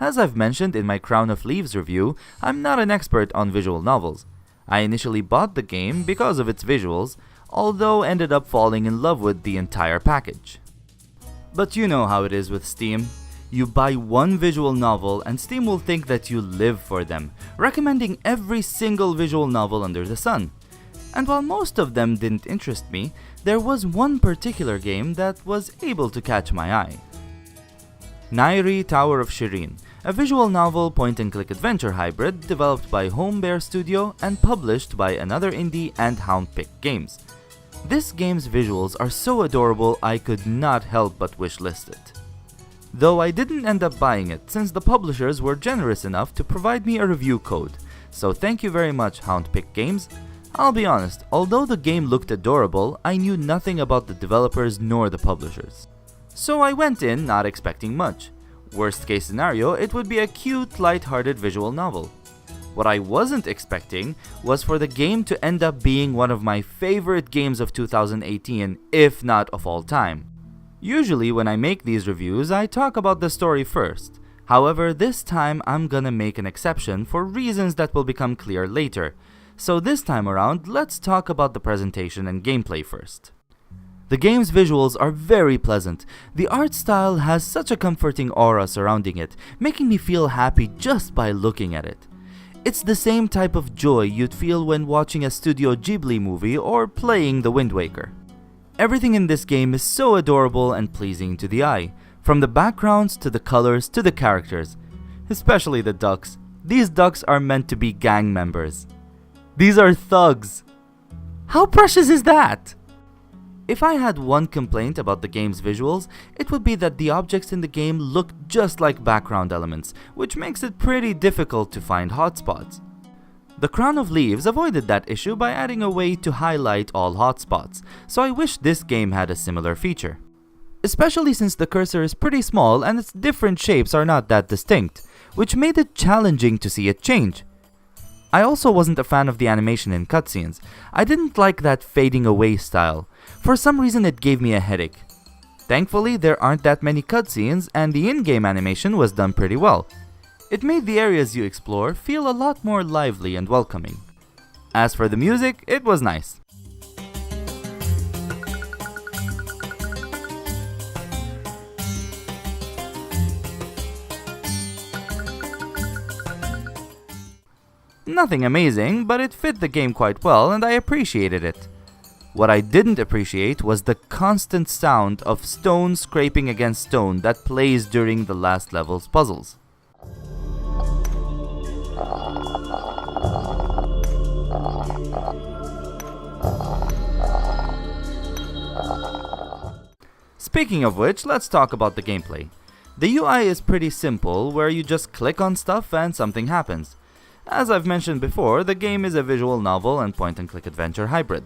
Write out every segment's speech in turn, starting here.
As I've mentioned in my Crown of Leaves review, I'm not an expert on visual novels. I initially bought the game because of its visuals, although ended up falling in love with the entire package. But you know how it is with Steam. You buy one visual novel and Steam will think that you live for them, recommending every single visual novel under the sun. And while most of them didn't interest me, there was one particular game that was able to catch my eye. Nairi Tower of Shirin, a visual novel point-and-click adventure hybrid developed by Home Bear Studio and published by Another Indie and Houndpick Games. This game's visuals are so adorable I could not help but wishlist it. Though I didn't end up buying it since the publishers were generous enough to provide me a review code, so thank you very much Houndpick Games. I'll be honest, although the game looked adorable, I knew nothing about the developers nor the publishers. So I went in not expecting much. Worst case scenario, it would be a cute, light-hearted visual novel. What I wasn't expecting was for the game to end up being one of my favorite games of 2018, if not of all time. Usually when I make these reviews, I talk about the story first. However, this time I'm gonna make an exception for reasons that will become clear later. So this time around, let's talk about the presentation and gameplay first. The game's visuals are very pleasant. The art style has such a comforting aura surrounding it, making me feel happy just by looking at it. It's the same type of joy you'd feel when watching a Studio Ghibli movie or playing The Wind Waker. Everything in this game is so adorable and pleasing to the eye, from the backgrounds to the colors to the characters. Especially the ducks. These ducks are meant to be gang members. These are thugs. How precious is that? If I had one complaint about the game's visuals, it would be that the objects in the game look just like background elements, which makes it pretty difficult to find hotspots. The Crown of Leaves avoided that issue by adding a way to highlight all hotspots, so I wish this game had a similar feature. Especially since the cursor is pretty small and its different shapes are not that distinct, which made it challenging to see it change. I also wasn't a fan of the animation in cutscenes. I didn't like that fading away style. For some reason it gave me a headache. Thankfully there aren't that many cutscenes and the in-game animation was done pretty well. It made the areas you explore feel a lot more lively and welcoming. As for the music, it was nice. Nothing amazing, but it fit the game quite well and I appreciated it. What I didn't appreciate was the constant sound of stone scraping against stone that plays during the last level's puzzles. Speaking of which, let's talk about the gameplay. The UI is pretty simple, where you just click on stuff and something happens. As I've mentioned before, the game is a visual novel and point-and-click adventure hybrid.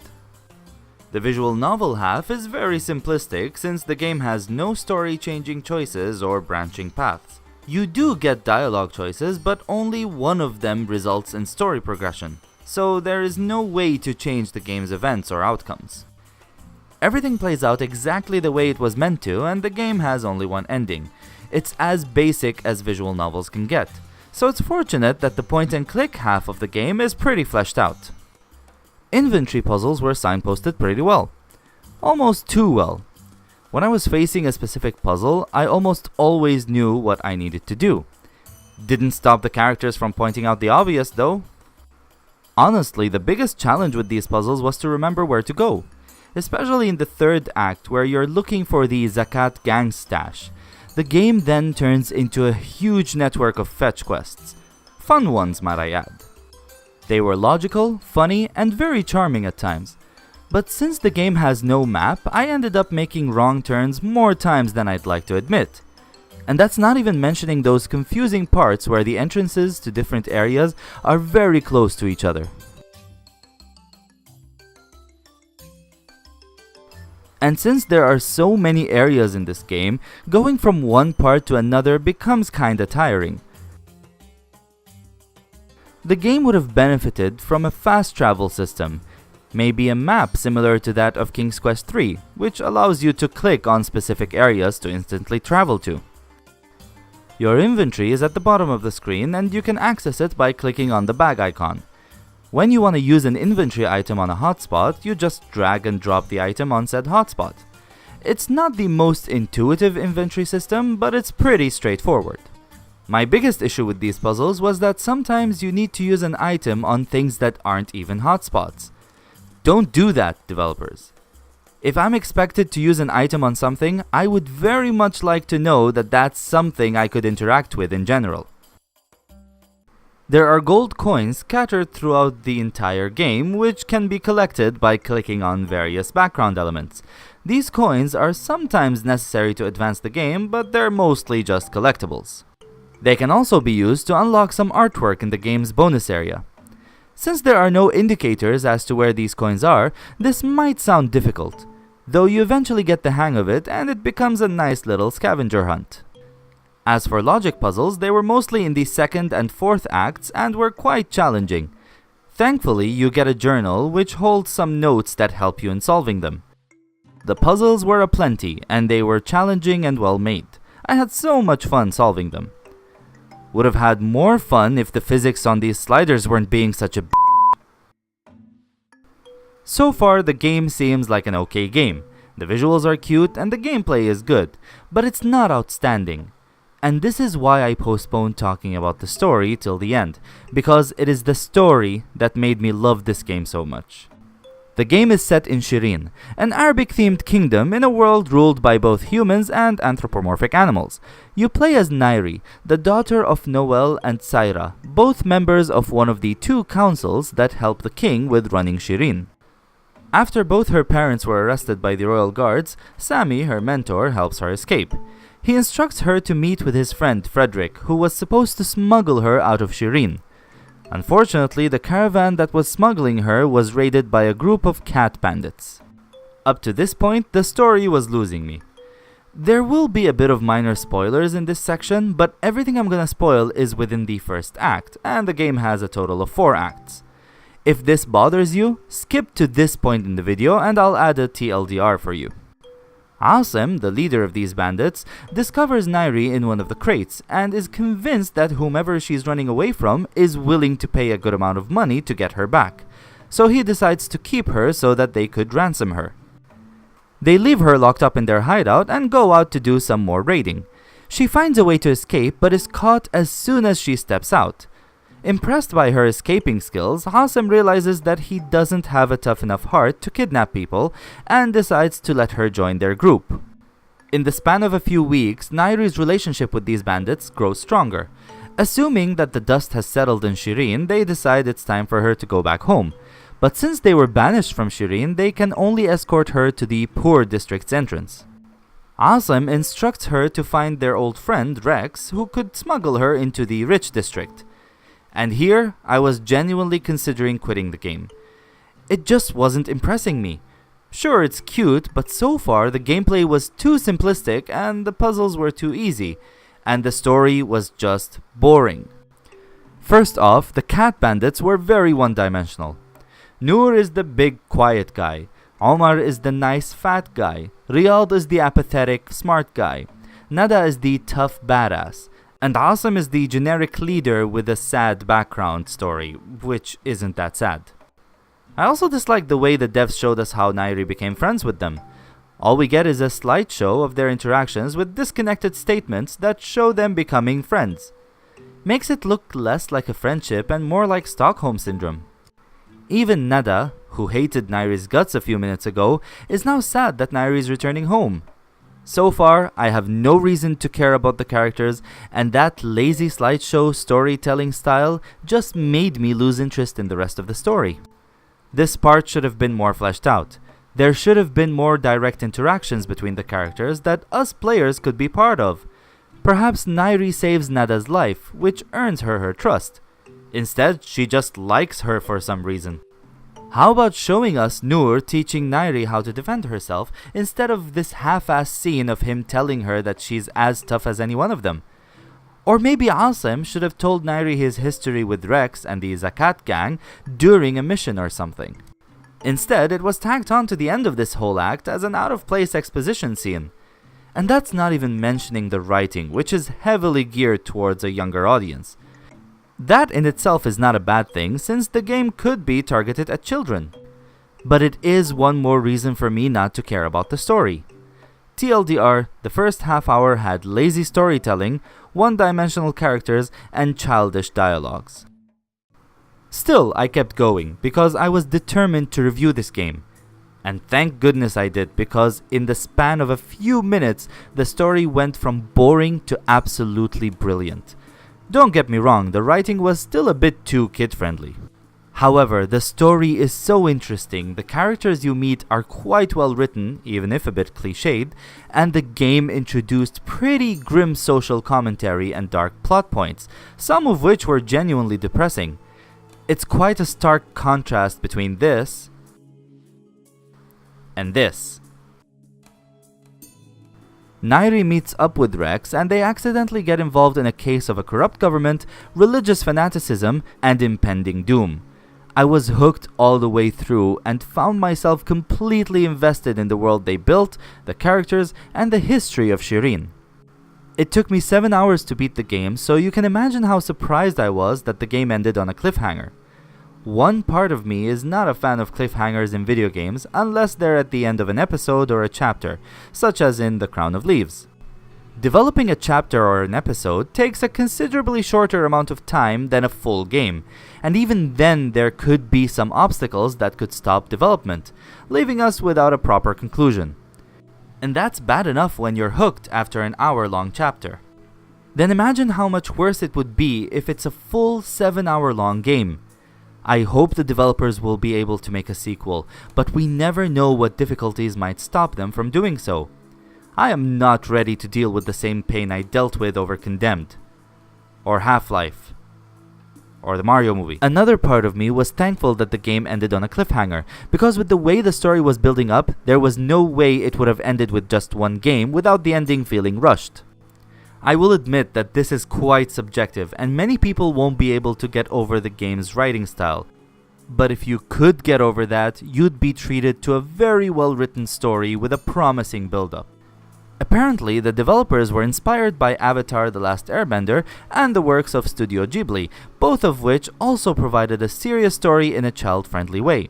The visual novel half is very simplistic since the game has no story-changing choices or branching paths. You do get dialogue choices, but only one of them results in story progression, so there is no way to change the game's events or outcomes. Everything plays out exactly the way it was meant to, and the game has only one ending. It's as basic as visual novels can get, so it's fortunate that the point-and-click half of the game is pretty fleshed out. Inventory puzzles were signposted pretty well. Almost too well. When I was facing a specific puzzle, I almost always knew what I needed to do. Didn't stop the characters from pointing out the obvious though. Honestly, the biggest challenge with these puzzles was to remember where to go. Especially in the third act where you're looking for the Zakat gang stash. The game then turns into a huge network of fetch quests. Fun ones, might I add. They were logical, funny, and very charming at times. But since the game has no map, I ended up making wrong turns more times than I'd like to admit. And that's not even mentioning those confusing parts where the entrances to different areas are very close to each other. And since there are so many areas in this game, going from one part to another becomes kinda tiring. The game would have benefited from a fast travel system, maybe a map similar to that of King's Quest III, which allows you to click on specific areas to instantly travel to. Your inventory is at the bottom of the screen and you can access it by clicking on the bag icon. When you want to use an inventory item on a hotspot, you just drag and drop the item on said hotspot. It's not the most intuitive inventory system, but it's pretty straightforward. My biggest issue with these puzzles was that sometimes you need to use an item on things that aren't even hotspots. Don't do that, developers. If I'm expected to use an item on something, I would very much like to know that that's something I could interact with in general. There are gold coins scattered throughout the entire game, which can be collected by clicking on various background elements. These coins are sometimes necessary to advance the game, but they're mostly just collectibles. They can also be used to unlock some artwork in the game's bonus area. Since there are no indicators as to where these coins are, this might sound difficult, though you eventually get the hang of it and it becomes a nice little scavenger hunt. As for logic puzzles, they were mostly in the second and fourth acts and were quite challenging. Thankfully, you get a journal which holds some notes that help you in solving them. The puzzles were aplenty and they were challenging and well made. I had so much fun solving them. Would have had more fun if the physics on these sliders weren't being such a So far, the game seems like an okay game. The visuals are cute and the gameplay is good, but it's not outstanding. And this is why I postponed talking about the story till the end, because it is the story that made me love this game so much. The game is set in Shirin, an Arabic-themed kingdom in a world ruled by both humans and anthropomorphic animals. You play as Nairi, the daughter of Noel and Saira, both members of one of the two councils that help the king with running Shirin. After both her parents were arrested by the royal guards, Sammy, her mentor, helps her escape. He instructs her to meet with his friend Frederick, who was supposed to smuggle her out of Shirin. Unfortunately, the caravan that was smuggling her was raided by a group of cat bandits. Up to this point, the story was losing me. There will be a bit of minor spoilers in this section, but everything I'm gonna spoil is within the first act, and the game has a total of 4 acts. If this bothers you, skip to this point in the video and I'll add a TLDR for you. Asim, the leader of these bandits, discovers Nairi in one of the crates and is convinced that whomever she's running away from is willing to pay a good amount of money to get her back. So he decides to keep her so that they could ransom her. They leave her locked up in their hideout and go out to do some more raiding. She finds a way to escape but is caught as soon as she steps out. Impressed by her escaping skills, Hassem realizes that he doesn't have a tough enough heart to kidnap people and decides to let her join their group. In the span of a few weeks, Nairi's relationship with these bandits grows stronger. Assuming that the dust has settled in Shirin, they decide it's time for her to go back home. But since they were banished from Shirin, they can only escort her to the poor district's entrance. Hassem instructs her to find their old friend Rex, who could smuggle her into the rich district. And here, I was genuinely considering quitting the game. It just wasn't impressing me. Sure, it's cute, but so far the gameplay was too simplistic and the puzzles were too easy, and the story was just boring. First off, the cat bandits were very one-dimensional. Noor is the big, quiet guy. Omar is the nice, fat guy. Riyadh is the apathetic, smart guy. Nada is the tough, badass. And Asim is the generic leader with a sad background story, which isn't that sad. I also dislike the way the devs showed us how Nairi became friends with them. All we get is a slideshow of their interactions with disconnected statements that show them becoming friends. Makes it look less like a friendship and more like Stockholm Syndrome. Even Nada, who hated Nairi's guts a few minutes ago, is now sad that Nairi is returning home. So far, I have no reason to care about the characters, and that lazy slideshow storytelling style just made me lose interest in the rest of the story. This part should have been more fleshed out. There should have been more direct interactions between the characters that us players could be part of. Perhaps Nairi saves Nada's life, which earns her trust. Instead, she just likes her for some reason. How about showing us Noor teaching Nairi how to defend herself instead of this half-assed scene of him telling her that she's as tough as any one of them? Or maybe Asim should have told Nairi his history with Rex and the Zakat gang during a mission or something. Instead, it was tacked on to the end of this whole act as an out-of-place exposition scene. And that's not even mentioning the writing, which is heavily geared towards a younger audience. That in itself is not a bad thing, since the game could be targeted at children. But it is one more reason for me not to care about the story. TLDR, the first half hour had lazy storytelling, one-dimensional characters, and childish dialogues. Still, I kept going, because I was determined to review this game. And thank goodness I did, because in the span of a few minutes, the story went from boring to absolutely brilliant. Don't get me wrong, the writing was still a bit too kid-friendly. However, the story is so interesting, the characters you meet are quite well written, even if a bit cliched, and the game introduced pretty grim social commentary and dark plot points, some of which were genuinely depressing. It's quite a stark contrast between this and this. Nairi meets up with Rex and they accidentally get involved in a case of a corrupt government, religious fanaticism, and impending doom. I was hooked all the way through and found myself completely invested in the world they built, the characters, and the history of Shirin. It took me 7 hours to beat the game, so you can imagine how surprised I was that the game ended on a cliffhanger. One part of me is not a fan of cliffhangers in video games unless they're at the end of an episode or a chapter, such as in The Crown of Leaves. Developing a chapter or an episode takes a considerably shorter amount of time than a full game, and even then there could be some obstacles that could stop development, leaving us without a proper conclusion. And that's bad enough when you're hooked after an hour-long chapter. Then imagine how much worse it would be if it's a full 7-hour-long game. I hope the developers will be able to make a sequel, but we never know what difficulties might stop them from doing so. I am not ready to deal with the same pain I dealt with over Condemned, or Half-Life, or the Mario movie. Another part of me was thankful that the game ended on a cliffhanger, because with the way the story was building up, there was no way it would have ended with just one game without the ending feeling rushed. I will admit that this is quite subjective, and many people won't be able to get over the game's writing style. But if you could get over that, you'd be treated to a very well-written story with a promising build-up. Apparently, the developers were inspired by Avatar: The Last Airbender and the works of Studio Ghibli, both of which also provided a serious story in a child-friendly way.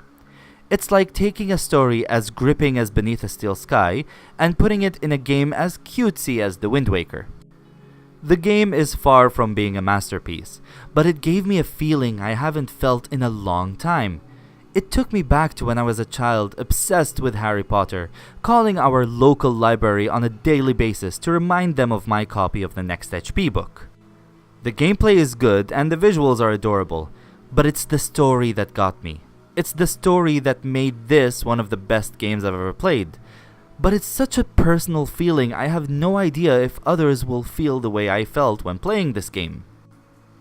It's like taking a story as gripping as Beneath a Steel Sky and putting it in a game as cutesy as The Wind Waker. The game is far from being a masterpiece, but it gave me a feeling I haven't felt in a long time. It took me back to when I was a child obsessed with Harry Potter, calling our local library on a daily basis to remind them of my copy of the Next HP book. The gameplay is good and the visuals are adorable, but it's the story that got me. It's the story that made this one of the best games I've ever played. But it's such a personal feeling, I have no idea if others will feel the way I felt when playing this game.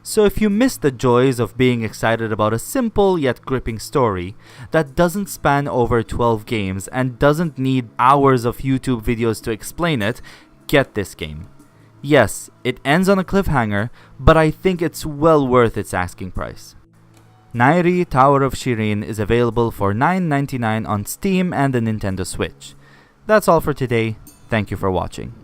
So if you miss the joys of being excited about a simple yet gripping story that doesn't span over 12 games and doesn't need hours of YouTube videos to explain it, get this game. Yes, it ends on a cliffhanger, but I think it's well worth its asking price. Nairi Tower of Shirin is available for $9.99 on Steam and the Nintendo Switch. That's all for today. Thank you for watching.